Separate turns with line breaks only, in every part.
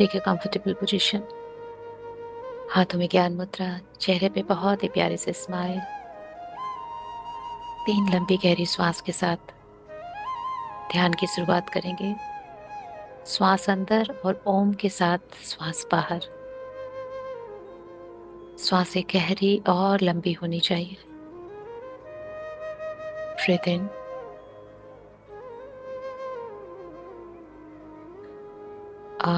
Take a comfortable position. हाथों में ज्ञान मुद्रा, चेहरे पे बहुत ही प्यारे से स्माइल। 3 लंबी गहरी श्वास के साथ ध्यान की शुरुआत करेंगे। श्वास अंदर और ओम के साथ श्वास बाहर। श्वासें गहरी और लंबी होनी चाहिए। Breathe in, uh,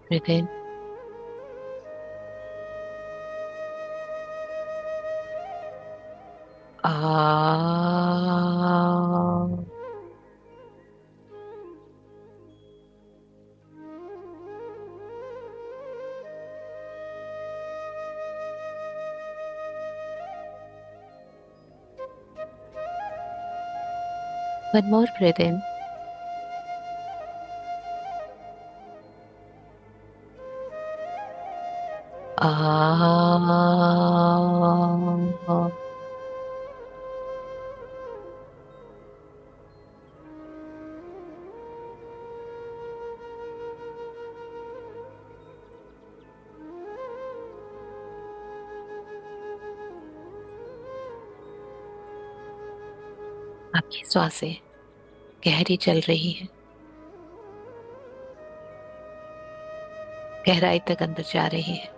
breathe in, uh. One more breath in. Ah. आपकी श्वासें गहरी चल रही है, गहराई तक अंदर जा रही है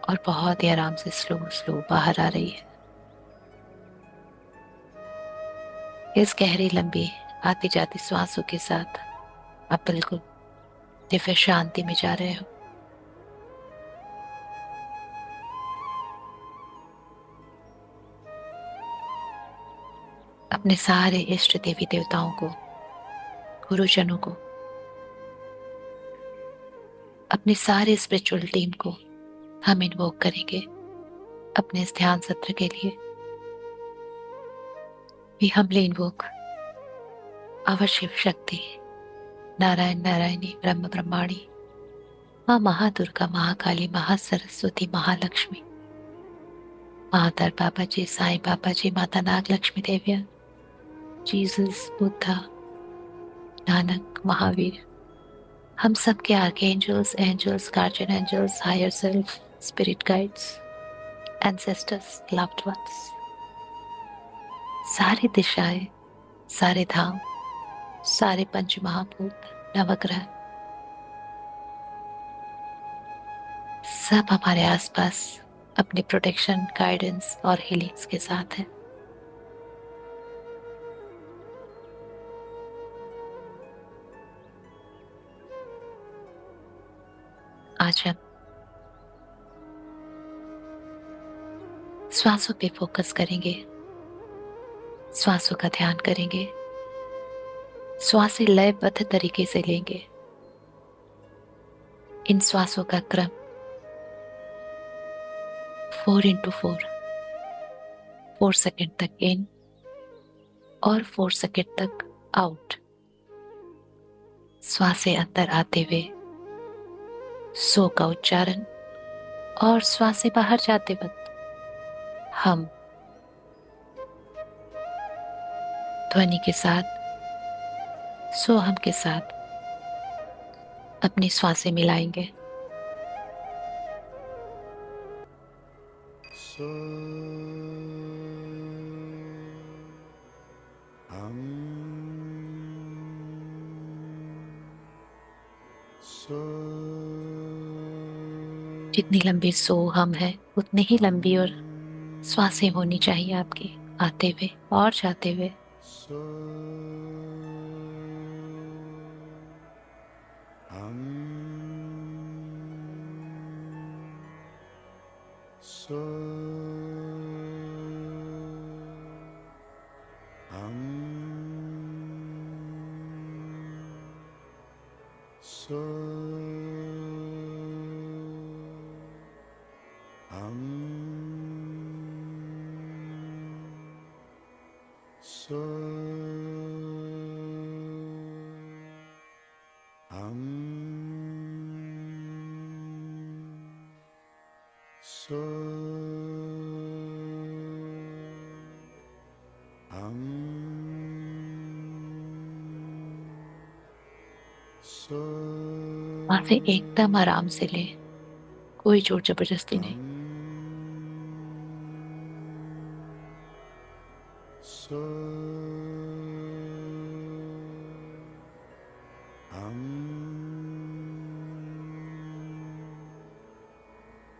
और बहुत ही आराम से स्लो स्लो बाहर आ रही है। इस गहरी लंबी आती जाती श्वासों के साथ आप बिल्कुल दिव्य शांति में जा रहे हो। अपने सारे इष्ट देवी देवताओं को, गुरुजनों को, अपनी सारी स्पिरिचुअल टीम को हम इन्वोक करेंगे अपने इस ध्यान सत्र के लिए। We humbly invoke our Shiv Shakti, Narayan Narayani, ब्रह्म ब्रह्माणी, माँ महादुर्गा, महाकाली, महासरस्वती, महालक्ष्मी, महातर बाबा जी, साईं बाबा जी, माता नाग लक्ष्मी देविया, जीसस, बुद्धा, नानक, महावीर, हम सब के archangels, angels, guardian angels, higher self, spirit guides, ancestors, loved ones, सारी दिशाएं, सारे धाम, सारे पंच महाभूत, नवग्रह, सब हमारे आसपास अपने प्रोटेक्शन, गाइडेंस और हीलिंग्स के साथ है। आज हम श्वासों पे फोकस करेंगे, श्वासों का ध्यान करेंगे, श्वासें लयबद्ध तरीके से लेंगे। इन श्वासों का क्रम 4x4, 4 सेकेंड तक इन और 4 सेकेंड तक आउट। श्वासें अंदर आते हुए सो का उच्चारण और श्वासें बाहर जाते वक्त हम ध्वनि के साथ, सोहम के साथ अपनी श्वासें मिलाएंगे।
So hum so
जितनी लंबी सो हम है उतनी ही लंबी और श्वासें होनी चाहिए आपकी, आते हुए और जाते हुए।
so hum so hum so hum so Hum. So. Hum. So.
वहां से एकदम आराम से ले, कोई जोर जबरदस्ती नहीं।
So. Hum.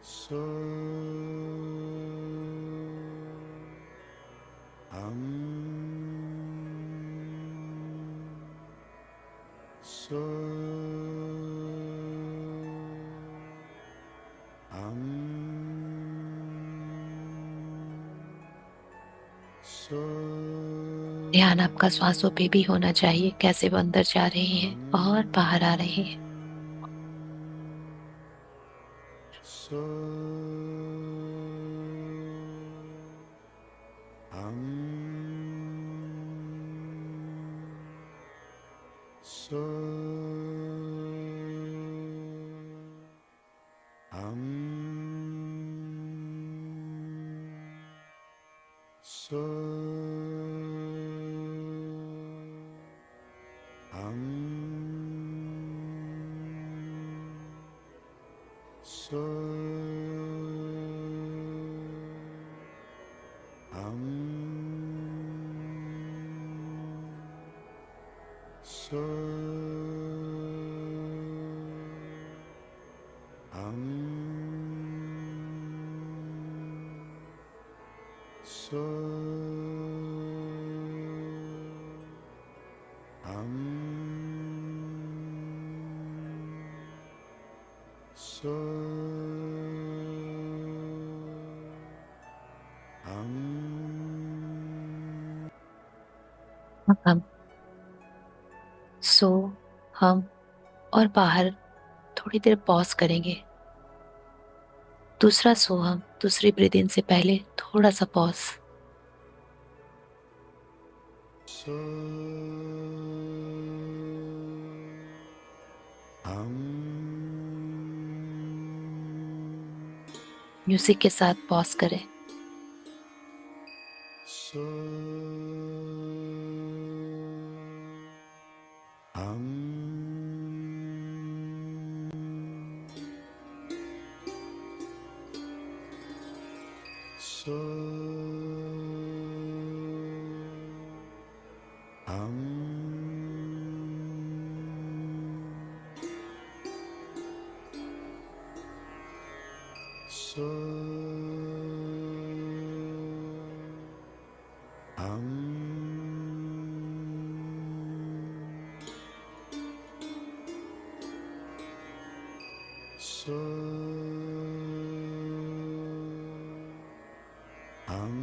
So. Hum. So. Hum. So.
ध्यान आपका श्वासों पे भी होना चाहिए, कैसे वो अंदर जा रहे हैं और बाहर आ रहे हैं।
So. Hum. So. Hum. So. Hum. So. Hum. So. Hum. So. Hum. So. Hum.
हम सो, हम और बाहर थोड़ी देर पॉज करेंगे। दूसरा सो, हम दूसरी ब्रीद इन से पहले थोड़ा सा पॉज।
So. Hum.
म्यूजिक के साथ पॉज करें।
So. Hum. So. Hum. So. Hum. So. Hum.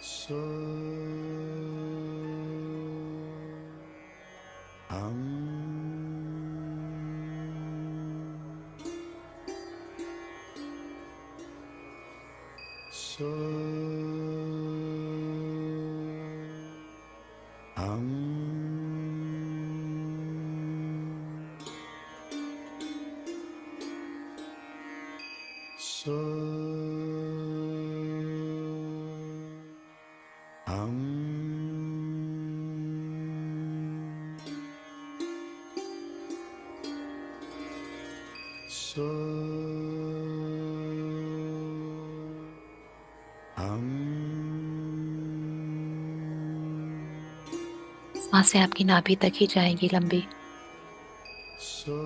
So. Hum. So. Hum. So. Hum. So. Hum.
सांसें आपकी नाभि तक ही जाएंगी लंबी।
So.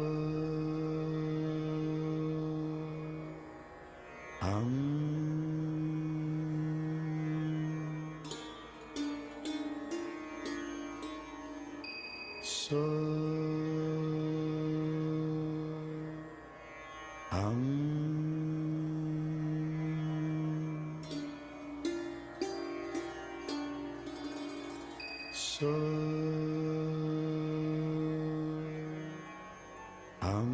Hum. So. Hum. So. Hum.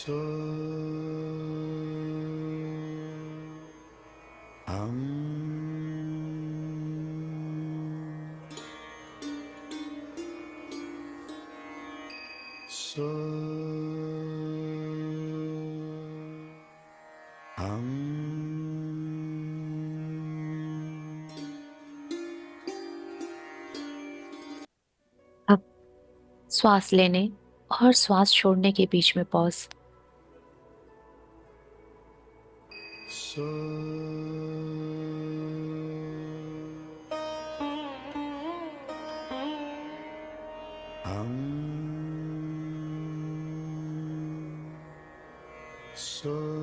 so so
अब श्वास लेने और श्वास छोड़ने के बीच में pause.
so so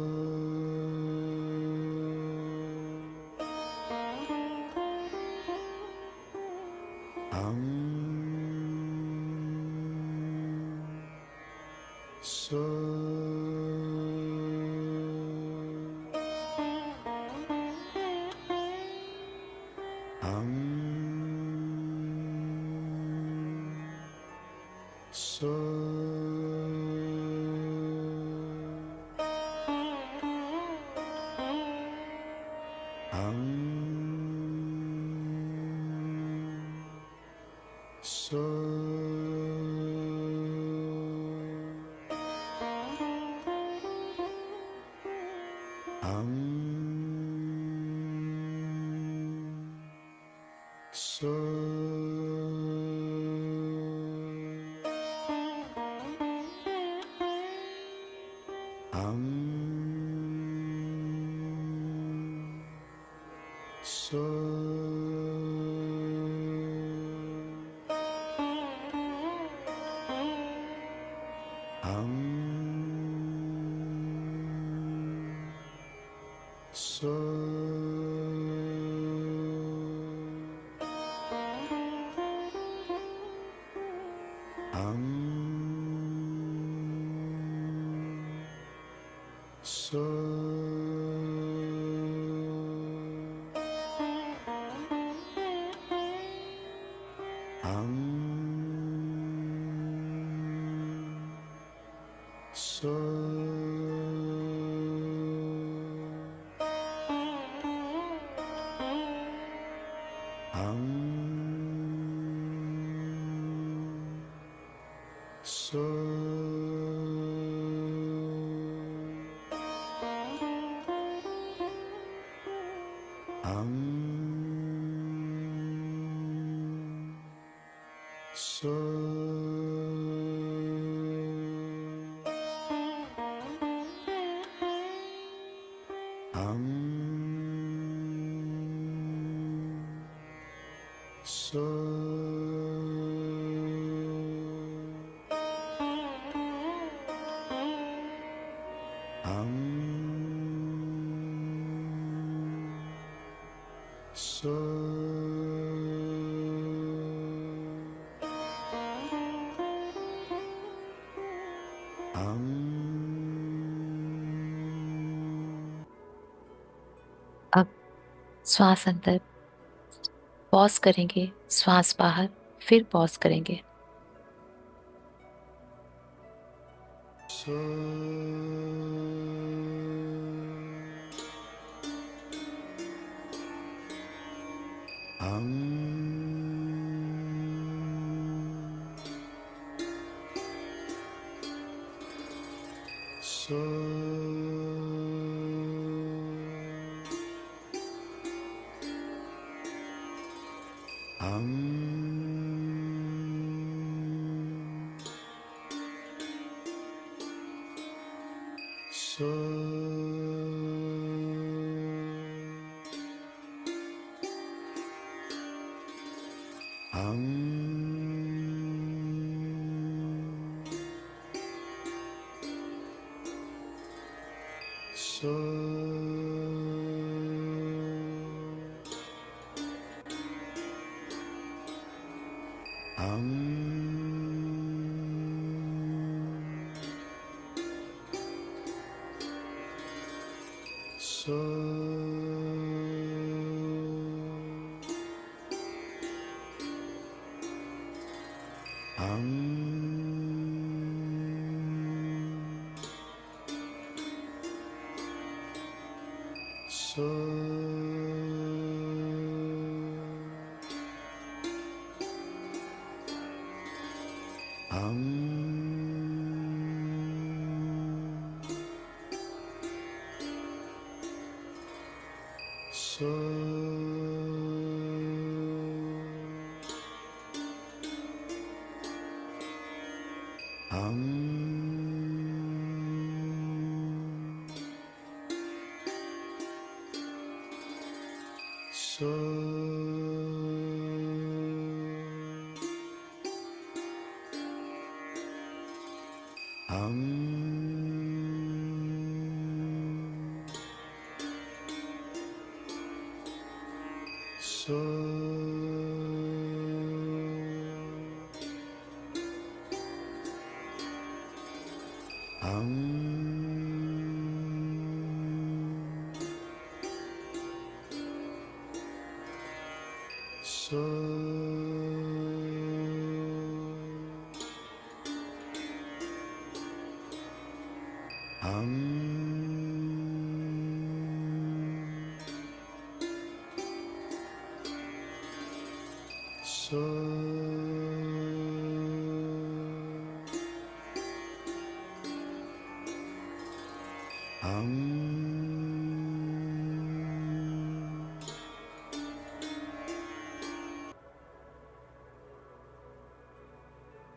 so so
अब श्वास अंदर, पॉज करेंगे, श्वास बाहर, फिर पॉज करेंगे।
so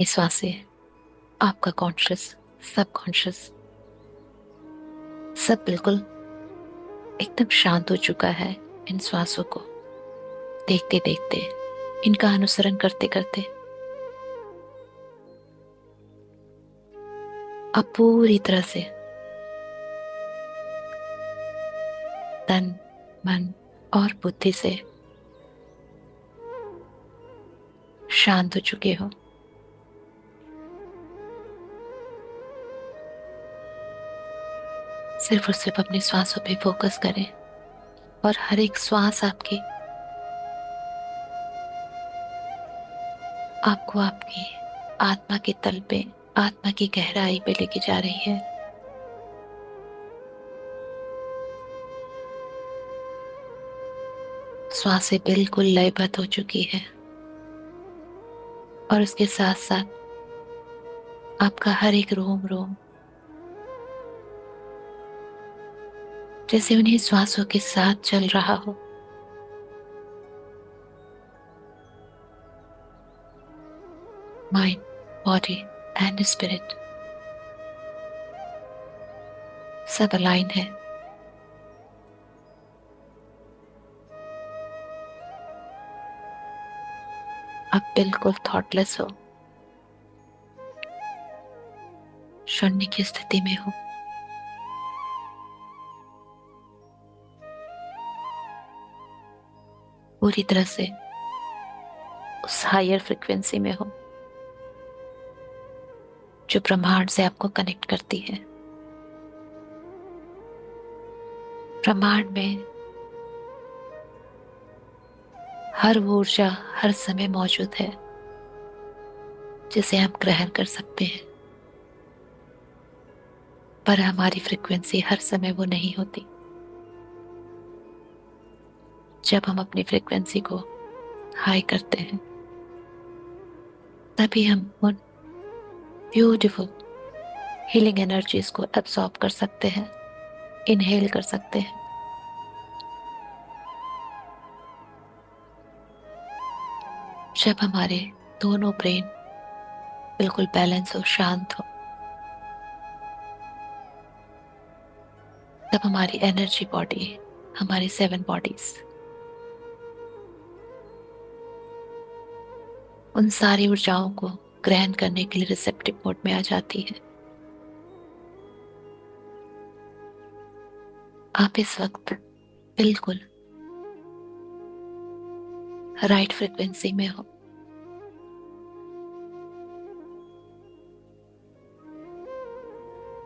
इस श्वास से आपका कॉन्शियस, सब कॉन्शियस, सब बिल्कुल एकदम शांत हो चुका है। इन श्वासों को देखते देखते, इनका अनुसरण करते करते आप पूरी तरह से तन, मन और बुद्धि से शांत हो चुके हो। सिर्फ और सिर्फ अपनी श्वासों पे फोकस करें और हर एक श्वास आपको आपकी आत्मा के तल पे, आत्मा की गहराई पे लेके जा रही है। श्वासें बिल्कुल लयबद्ध हो चुकी है और उसके साथ साथ आपका हर एक रोम रोम जैसे उन्हीं श्वासों के साथ चल रहा हो। माइंड, बॉडी एंड स्पिरिट सब अलाइन है। आप बिल्कुल थॉटलेस हो, शून्य की स्थिति में हो। पूरी तरह से उस हायर फ्रिक्वेंसी में हो जो ब्रह्मांड से आपको कनेक्ट करती है। ब्रह्मांड में हर वो ऊर्जा हर समय मौजूद है जिसे हम ग्रहण कर सकते हैं, पर हमारी फ्रिक्वेंसी हर समय वो नहीं होती। जब हम अपनी फ्रिक्वेंसी को हाई करते हैं तभी हम उन ब्यूटीफुल हीलिंग एनर्जीज को एब्सॉर्ब कर सकते हैं, इनहेल कर सकते हैं। जब हमारे दोनों ब्रेन बिल्कुल बैलेंस हो, शांत हो, तब हमारी एनर्जी बॉडी, हमारी 7 बॉडीज उन सारी ऊर्जाओं को ग्रहण करने के लिए रिसेप्टिव मोड में आ जाती है। आप इस वक्त बिल्कुल राइट फ्रिक्वेंसी में हो।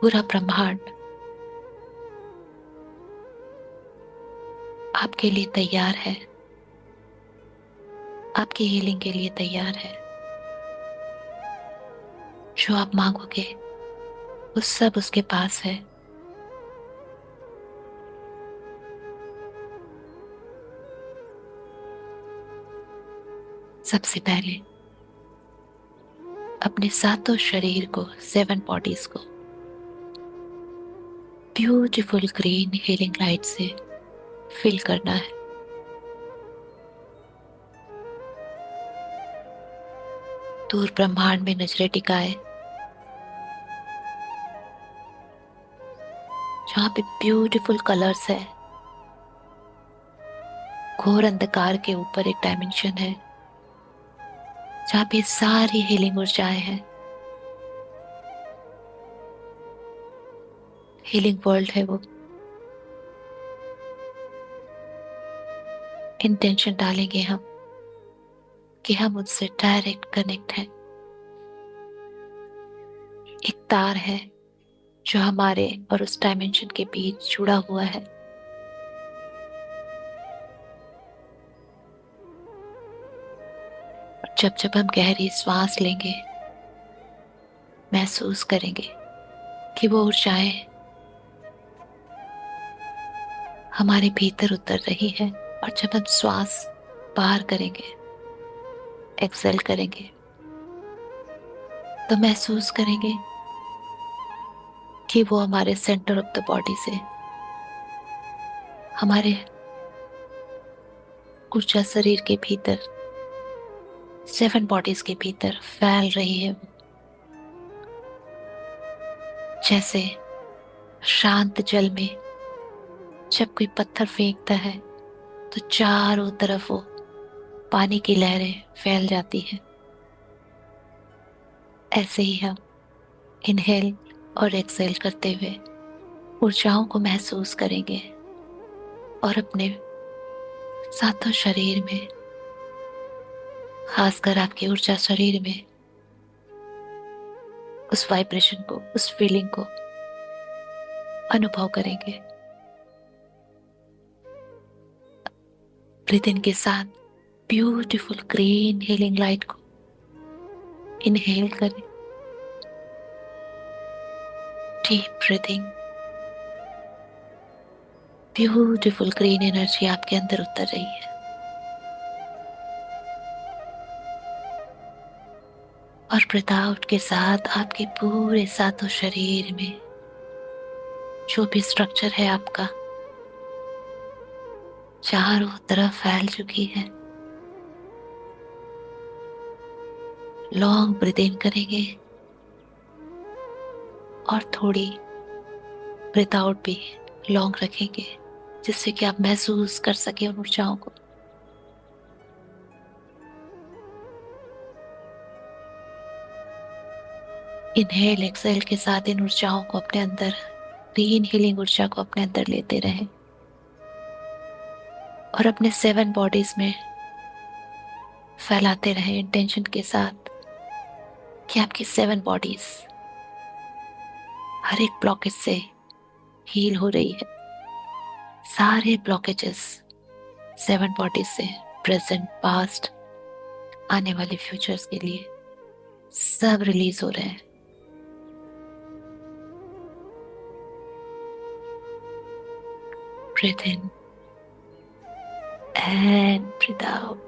पूरा ब्रह्मांड आपके लिए तैयार है, आपकी हीलिंग के लिए तैयार है। जो आप मांगोगे वो सब उसके पास है। सबसे पहले अपने सातों शरीर को, 7 बॉडीज को ब्यूटीफुल ग्रीन हीलिंग लाइट से फिल करना है। दूर ब्रह्मांड में नजरें टिकाए, जहाँ पे ब्यूटीफुल कलर्स है। घोर अंधकार के ऊपर एक डायमेंशन है, जहाँ पे सारी हीलिंग ऊर्जाएं हैं। हीलिंग वर्ल्ड है वो। इंटेंशन डालेंगे हम कि हम उससे डायरेक्ट कनेक्ट हैं। एक तार है जो हमारे और उस डायमेंशन के बीच जुड़ा हुआ है। और जब जब हम गहरी श्वास लेंगे, महसूस करेंगे कि वो ऊर्जाएं हमारे भीतर उतर रही है। और जब हम श्वास बाहर करेंगे, एक्सेल करेंगे, तो महसूस करेंगे कि वो हमारे सेंटर ऑफ द बॉडी से हमारे ऊर्जा शरीर के भीतर, 7 बॉडीज के भीतर फैल रही है। जैसे शांत जल में जब कोई पत्थर फेंकता है तो चारों तरफ वो पानी की लहरें फैल जाती हैं। ऐसे ही हम इनहेल और एक्सेल करते हुए ऊर्जाओं को महसूस करेंगे और अपने सातों शरीर में, खासकर आपकी ऊर्जा शरीर में, उस वाइब्रेशन को, उस फीलिंग को अनुभव करेंगे। ब्रीथ इन के साथ ब्यूटीफुल ग्रीन हीलिंग लाइट को इनहेल करें। Deep breathing. Beautiful green energy आपके अंदर उतर रही है। और ब्रीथ आउट के साथ आपके पूरे सातों शरीर में जो भी स्ट्रक्चर है आपका, चारों तरफ फैल चुकी है। लॉन्ग ब्रीथ इन करेंगे और थोड़ी ब्रीथ आउट भी लॉन्ग रखेंगे, जिससे कि आप महसूस कर सके उन ऊर्जाओं को। इनहेल एक्सेल के साथ इन ऊर्जाओं को अपने अंदर, ग्रीन हीलिंग ऊर्जा को अपने अंदर लेते रहें और अपने 7 बॉडीज में फैलाते रहें इंटेंशन के साथ कि आपकी 7 बॉडीज हर एक ब्लॉकेज से हील हो रही है। सारे ब्लॉकेजेस 7 बॉडीज से, प्रेजेंट, पास्ट, आने वाले फ्यूचर्स के लिए सब रिलीज हो रहे हैं। Breathe in and breathe out.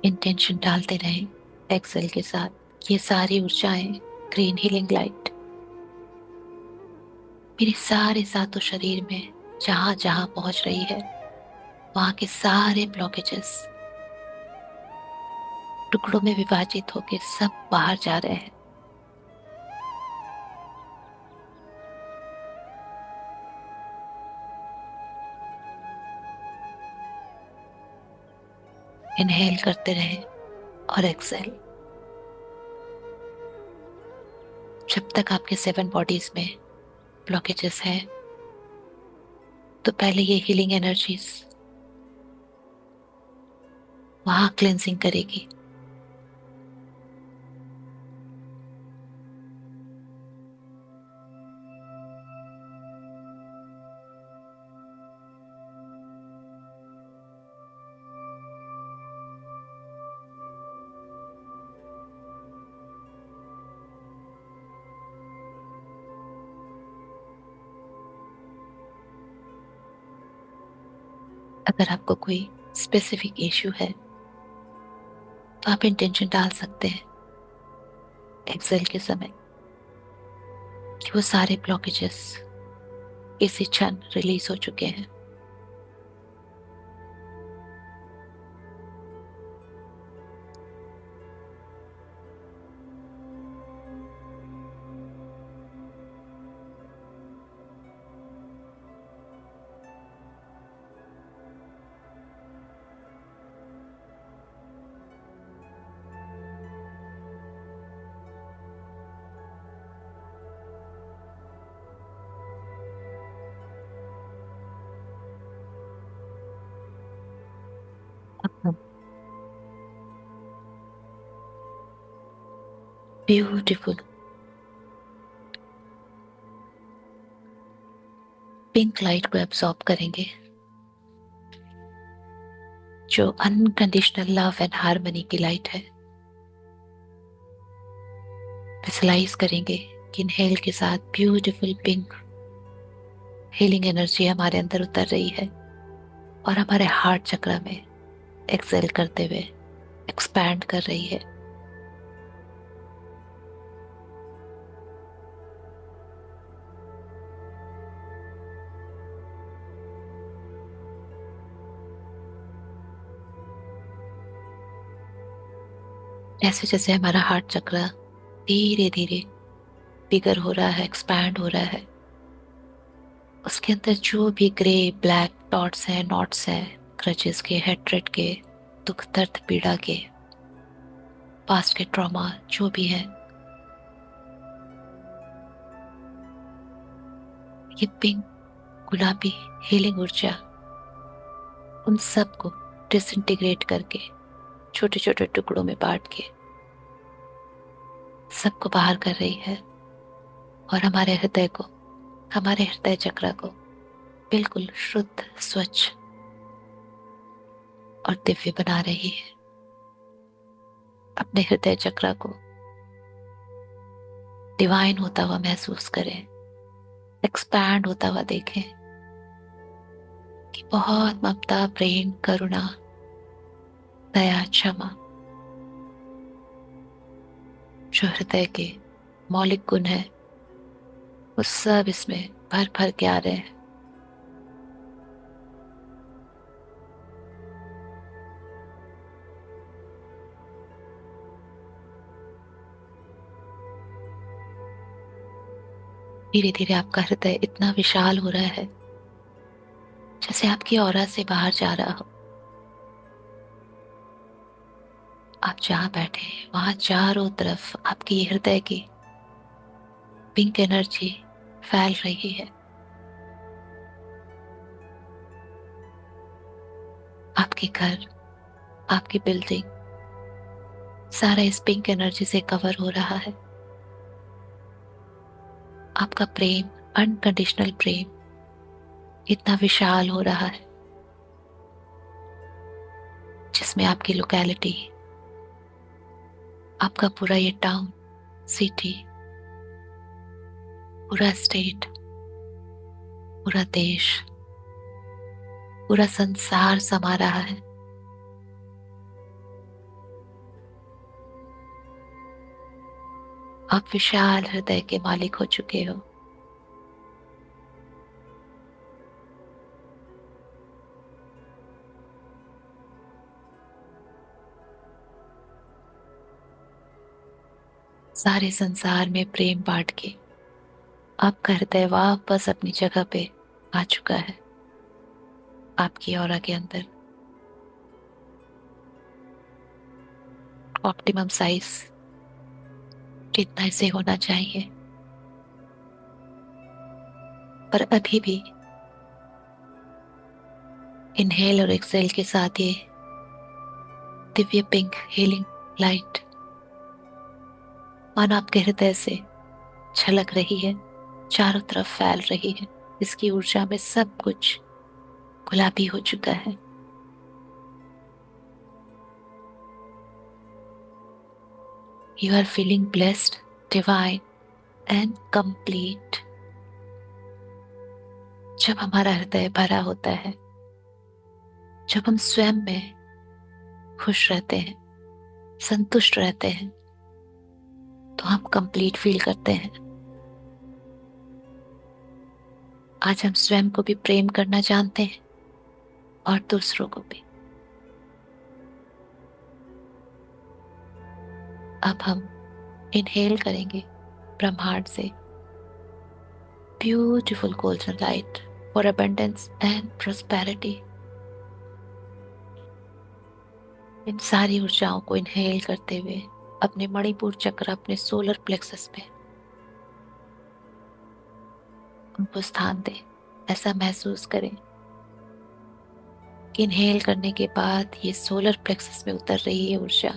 Intention डालते रहें एक्सेल के साथ। ये सारी ऊर्जाएं, ग्रीन हीलिंग लाइट मेरे सारे सातों शरीर में जहां जहां पहुंच रही है, वहां के सारे ब्लॉकेजेस टुकड़ों में विभाजित होकर सब बाहर जा रहे हैं। इनहेल करते रहें और एक्सेल। जब तक आपके 7 बॉडीज में ब्लॉकेजेस हैं, तो पहले ये हीलिंग एनर्जीज वहां क्लेंजिंग करेगी। अगर आपको कोई स्पेसिफिक इश्यू है तो आप इंटेंशन डाल सकते हैं एक्सेल के समय कि वो सारे ब्लॉकेजेस इसी क्षण रिलीज हो चुके हैं। ब्यूटीफुल पिंक लाइट को एब्जॉर्ब करेंगे जो अनकंडीशनल लव एंड हार्मनी की लाइट है। विजुलाइज करेंगे कि इनहेल के साथ ब्यूटीफुल पिंक हीलिंग एनर्जी हमारे अंदर उतर रही है और हमारे हार्ट चक्र में एक्सेल करते हुए एक्सपैंड कर रही है। जैसे जैसे हमारा हार्ट चक्र धीरे धीरे बिगर हो रहा है, एक्सपैंड हो रहा है, उसके अंदर जो भी ग्रे ब्लैक डॉट्स हैं, नॉट्स हैं, क्रचेस के, हेट्रेट के, दुख दर्द पीड़ा के, पास्ट के ट्रॉमा जो भी है, ये पिंक गुलाबी हीलिंग ऊर्जा उन सबको डिसइंटीग्रेट करके छोटे छोटे टुकड़ों में बांट के सबको बाहर कर रही है और हमारे हृदय को, हमारे हृदय चक्र को बिल्कुल शुद्ध, स्वच्छ और दिव्य बना रही है। अपने हृदय चक्र को डिवाइन होता हुआ महसूस करें, एक्सपैंड होता हुआ देखें कि बहुत ममता, प्रेम, करुणा, दया, क्षमा जो हृदय के मौलिक गुण है वो सब इसमें भर भर के आ रहे हैं। धीरे धीरे आपका हृदय इतना विशाल हो रहा है जैसे आपकी ऑरा से बाहर जा रहा हो। आप जहां बैठे हैं वहां चारों तरफ आपकी हृदय की पिंक एनर्जी फैल रही है। आपके घर, आपकी बिल्डिंग सारा इस पिंक एनर्जी से कवर हो रहा है। आपका प्रेम, अनकंडीशनल प्रेम इतना विशाल हो रहा है जिसमें आपकी लोकेलिटी, आपका पूरा ये टाउन, सिटी, पूरा स्टेट, पूरा देश, पूरा संसार समा रहा है। आप विशाल हृदय के मालिक हो चुके हो। सारे संसार में प्रेम बांट के आपका हृदय वापस अपनी जगह पे आ चुका है। आपकी ऑरा के अंदर ऑप्टिमम साइज जितना इसे होना चाहिए, पर अभी भी इनहेल और एक्सेल के साथ ये दिव्य पिंक हीलिंग लाइट मानो आपके हृदय से छलक रही है, चारों तरफ फैल रही है। इसकी ऊर्जा में सब कुछ गुलाबी हो चुका है। You are feeling blessed, divine and complete। जब हमारा हृदय भरा होता है जब हम स्वयं में खुश रहते हैं, संतुष्ट रहते हैं, तो हम कंप्लीट फील करते हैं। आज हम स्वयं को भी प्रेम करना जानते हैं और दूसरों को भी। अब हम इनहेल करेंगे ब्रह्मांड से beautiful golden light for abundance and prosperity. इन सारी ऊर्जाओं को इनहेल करते हुए अपने मणिपुर चक्र, अपने सोलर प्लेक्सस में उनको स्थान दें। ऐसा महसूस करें कि इनहेल करने के बाद ये सोलर प्लेक्सस में उतर रही है ऊर्जा,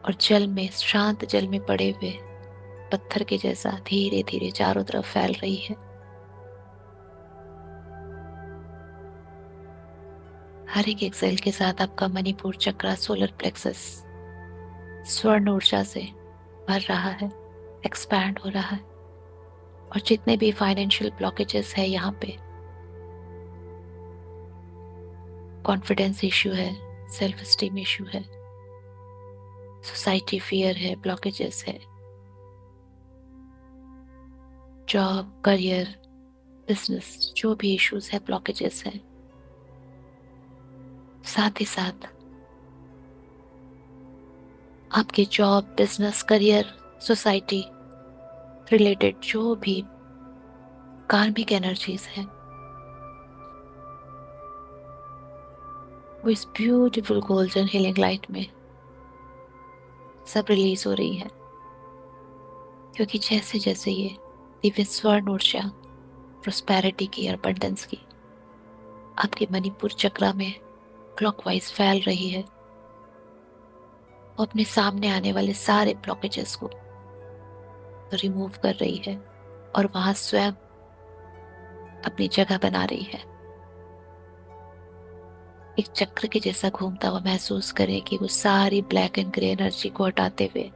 और जल में, शांत जल में पड़े हुए पत्थर के जैसा धीरे धीरे चारों तरफ फैल रही है। हर एक एक्सेल के साथ आपका मणिपुर चक्र, सोलर प्लेक्सस स्वर्ण ऊर्जा से भर रहा है, एक्सपैंड हो रहा है। और जितने भी फाइनेंशियल ब्लॉकेजेस है यहाँ पे, कॉन्फिडेंस इश्यू है, सेल्फ एस्टीम इश्यू है, सोसाइटी फियर है, ब्लॉकेजेस है, जॉब, करियर, बिजनेस, जो भी इश्यूज है, ब्लॉकेजेस है, साथ ही साथ आपके job, business, career, society related जो भी कार्मिक एनर्जीज हैं, वो इस ब्यूटीफुल गोल्डन हीलिंग लाइट में सब रिलीज हो रही है। क्योंकि जैसे जैसे ये दिव्य स्वर्ण ऊर्जा प्रोस्पेरिटी की, अबंडेंस की आपके मणिपुर चक्रा में क्लॉकवाइज फैल रही है, वो अपने सामने आने वाले सारे ब्लॉकेजेस को रिमूव कर रही है और वहां स्वयं अपनी जगह बना रही है। एक चक्र के जैसा घूमता हुआ महसूस करें कि वो सारी ब्लैक एंड ग्रे एनर्जी को हटाते हुए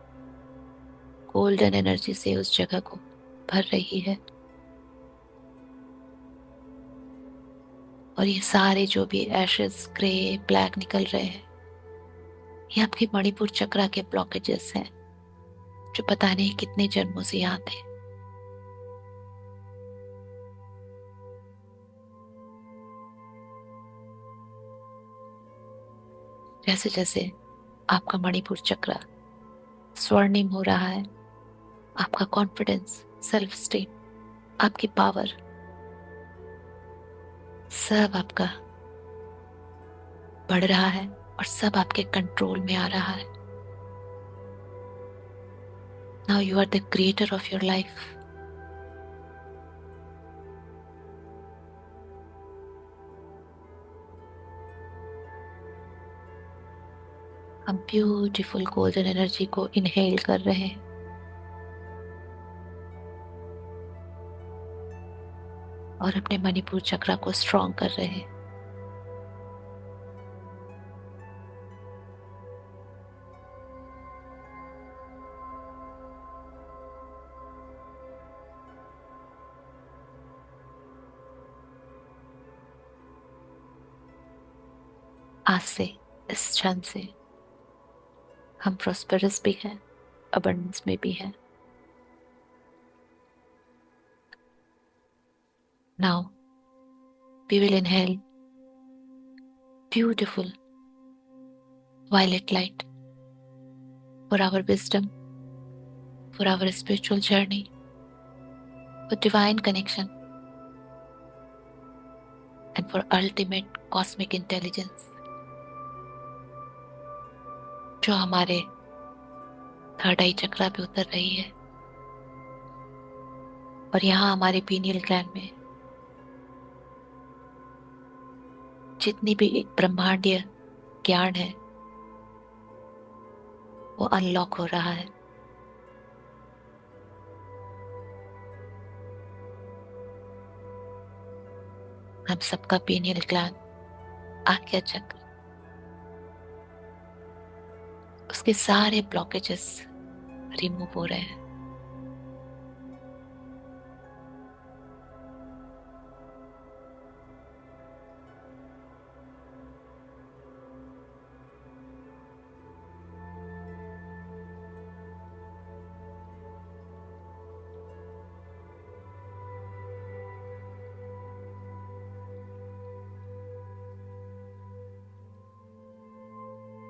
गोल्डन एनर्जी से उस जगह को भर रही है। और ये सारे जो भी एशेस, ग्रे, ब्लैक निकल रहे हैं, ये आपके मणिपुर चक्रा के ब्लॉकेजेस हैं, जो पता नहीं कितने जन्मों से यहाँ थे। जैसे जैसे आपका मणिपुर चक्र स्वर्णिम हो रहा है, आपका कॉन्फिडेंस, सेल्फ स्टीम, आपकी पावर, सब आपका बढ़ रहा है और सब आपके कंट्रोल में आ रहा है। Now you are the creator of your life. हम ब्यूटीफुल गोल्डन एनर्जी को इनहेल कर रहे हैं और अपने मणिपुर चक्र को स्ट्रॉन्ग कर रहे हैं। आज से, इस क्षण से हम प्रॉस्पेरस भी हैं, अबंडेंस में भी हैं। Now we will inhale beautiful violet light for our wisdom, for our spiritual journey, for divine connection, and for ultimate cosmic intelligence, जो हमारे थर्ड आई चक्रा पे उतर रही है। और यहाँ हमारे पीनियल ग्लैंड में जितनी भी एक ब्रह्मांडीय ज्ञान है, वो अनलॉक हो रहा है। हम सबका पीनियल ग्लैंड, आज्ञा चक्र, उसके सारे ब्लॉकेजेस रिमूव हो रहे हैं।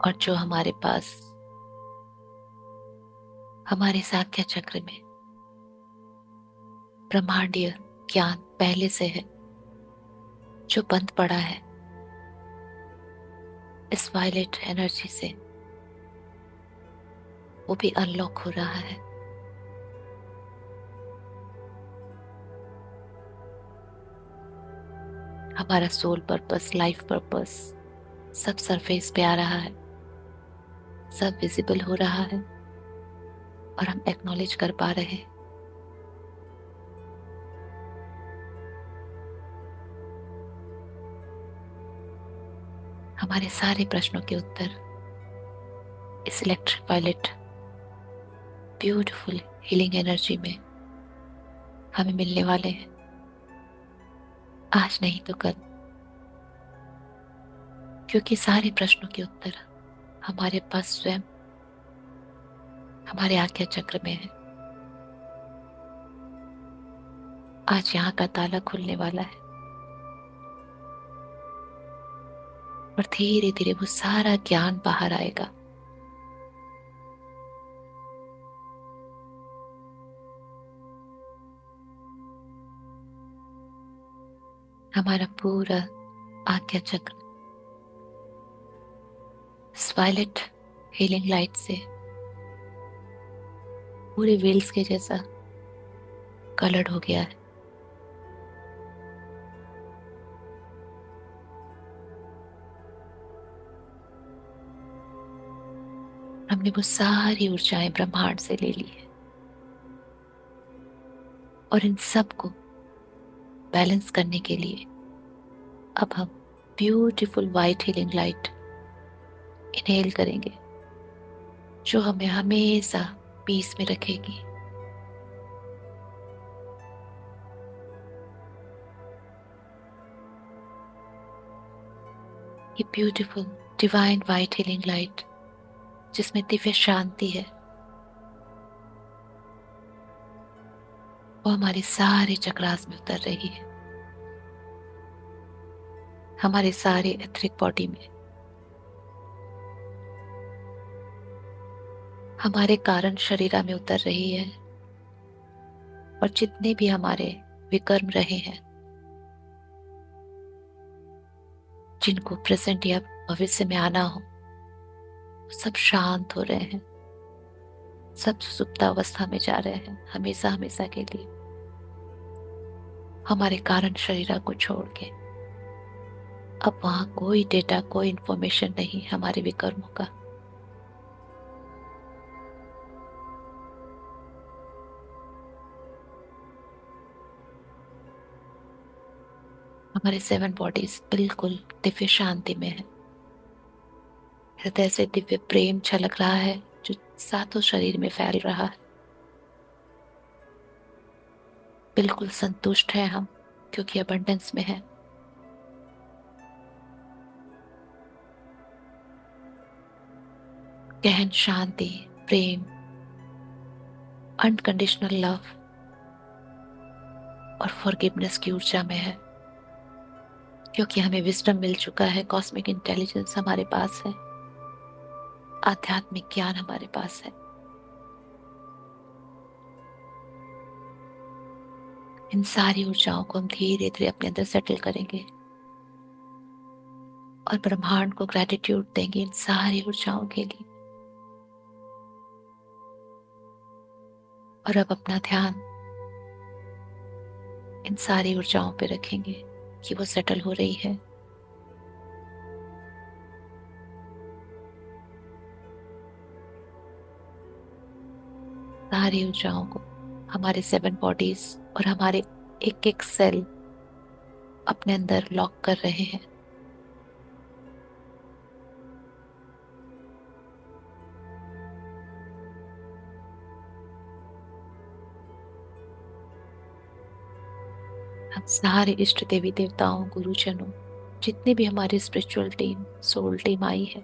और जो हमारे पास हमारे साख्य चक्र में ब्रह्मांडीय ज्ञान पहले से है, जो बंद पड़ा है, इस वायलेट एनर्जी से वो भी अनलॉक हो रहा है। हमारा सोल पर्पस, लाइफ पर्पस सब सरफेस पे आ रहा है, सब विजिबल हो रहा है और हम एक्नॉलेज कर पा रहे हैं। हमारे सारे प्रश्नों के उत्तर इस electric violet beautiful healing energy में हमें मिलने वाले हैं, आज नहीं तो कल। क्योंकि सारे प्रश्नों के उत्तर हमारे पास स्वयं हमारे आज्ञा चक्र में है। आज यहाँ का ताला खुलने वाला है और धीरे धीरे वो सारा ज्ञान बाहर आएगा। हमारा पूरा आज्ञा चक्र वायलेट हीलिंग लाइट से पूरे व्हील्स के जैसा कलर्ड हो गया है। हमने वो सारी ऊर्जाएं ब्रह्मांड से ले ली है और इन सब को बैलेंस करने के लिए अब हम beautiful white healing light inhale करेंगे, जो हमें हमेशा पीस में रखेगी। ये beautiful divine white healing light जिसमें दिव्य शांति है, वो हमारे सारे चक्रास में उतर रही है, हमारे सारे एथरिक बॉडी में, हमारे कारण शरीरा में उतर रही है। और जितने भी हमारे विकर्म रहे हैं, जिनको प्रेजेंट या भविष्य में आना हो, वो सब शांत हो रहे हैं, सब सुप्तावस्था में जा रहे हैं हमेशा हमेशा के लिए, हमारे कारण शरीरा को छोड़ के। अब वहां कोई डेटा, कोई इंफॉर्मेशन नहीं हमारे विकर्मों का। हमारे 7 बॉडीज बिल्कुल दिव्य शांति में है। हृदय से दिव्य प्रेम छलक रहा है, जो सातों शरीर में फैल रहा है। बिल्कुल संतुष्ट है हम, क्योंकि अबंडेंस में है। गहन शांति, प्रेम, अनकंडीशनल लव और फॉरगिवनेस की ऊर्जा में है, क्योंकि हमें विजडम मिल चुका है, कॉस्मिक इंटेलिजेंस हमारे पास है, आध्यात्मिक ज्ञान हमारे पास है। इन सारी ऊर्जाओं को हम धीरे धीरे अपने अंदर सेटल करेंगे और ब्रह्मांड को ग्रेटिट्यूड देंगे इन सारी ऊर्जाओं के लिए। और अब अपना ध्यान इन सारी ऊर्जाओं पे रखेंगे कि वो सेटल हो रही है। सारी ऊर्जाओं को हमारे 7 बॉडीज और हमारे एक एक सेल अपने अंदर लॉक कर रहे हैं। हम सारे इष्ट देवी देवताओं, गुरुजनों, जितने भी हमारी स्पिरिचुअल टीम, सोल टीम आई है,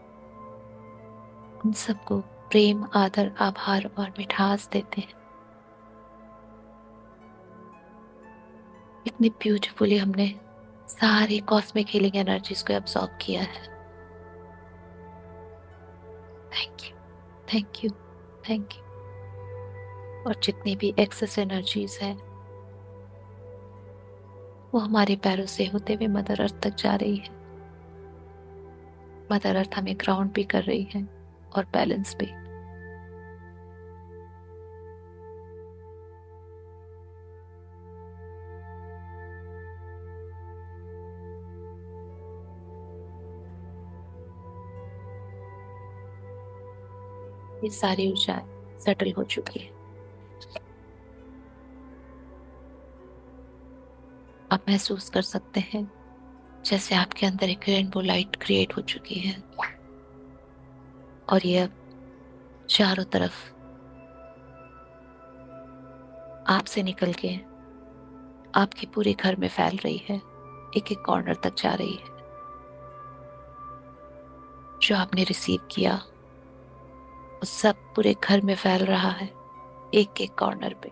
उन सबको प्रेम, आदर, आभार और मिठास देते हैं। इतनी ब्यूटीफुली हमने सारी कॉस्मिक हीलिंग एनर्जीज को एब्सॉर्ब किया है। Thank you, thank you, thank you. और जितनी भी एक्सेस एनर्जीज है वो हमारे पैरों से होते हुए मदर अर्थ तक जा रही है। मदर अर्थ हमें ग्राउंड भी कर रही है और बैलेंस भी। ये सारी ऊर्जाएं सेटल हो चुकी है। आप महसूस कर सकते हैं जैसे आपके अंदर एक रेनबो लाइट क्रिएट हो चुकी है और ये अब चारों तरफ आपसे निकल के आपके पूरे घर में फैल रही है, एक एक कॉर्नर तक जा रही है। जो आपने रिसीव किया वो सब पूरे घर में फैल रहा है, एक एक कॉर्नर पे।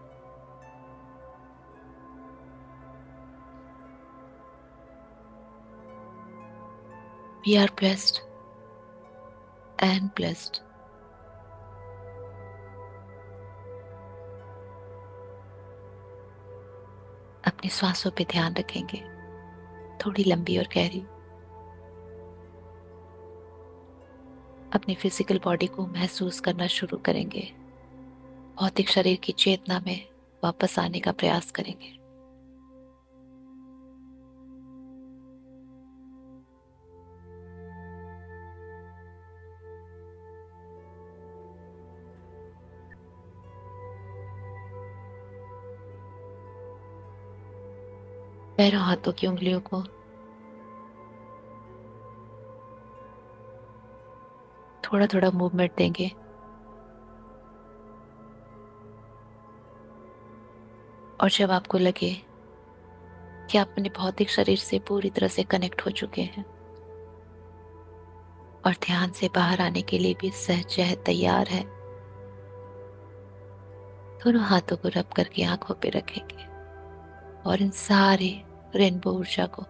We are blessed and blessed. अपनी सांसों पे ध्यान रखेंगे, थोड़ी लंबी और गहरी। अपनी फिजिकल बॉडी को महसूस करना शुरू करेंगे। भौतिक शरीर की चेतना में वापस आने का प्रयास करेंगे। पैरों हाथों की उंगलियों को थोड़ा थोड़ा मूवमेंट देंगे और जब आपको लगे कि आप अपने भौतिक शरीर से पूरी तरह से कनेक्ट हो चुके हैं और ध्यान से बाहर आने के लिए भी सहज तैयार है, दोनों हाथों को रब करके आंखों पे रखेंगे और इन सारे रेनबो ऊर्जा को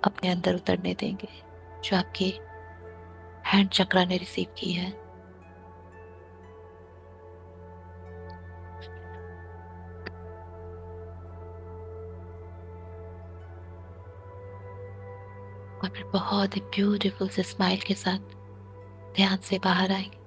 अपने अंदर उतरने देंगे जो आपके हैंड चक्रा ने रिसीव की है। और फिर बहुत ही ब्यूटीफुल से स्माइल के साथ ध्यान से बाहर आएंगे।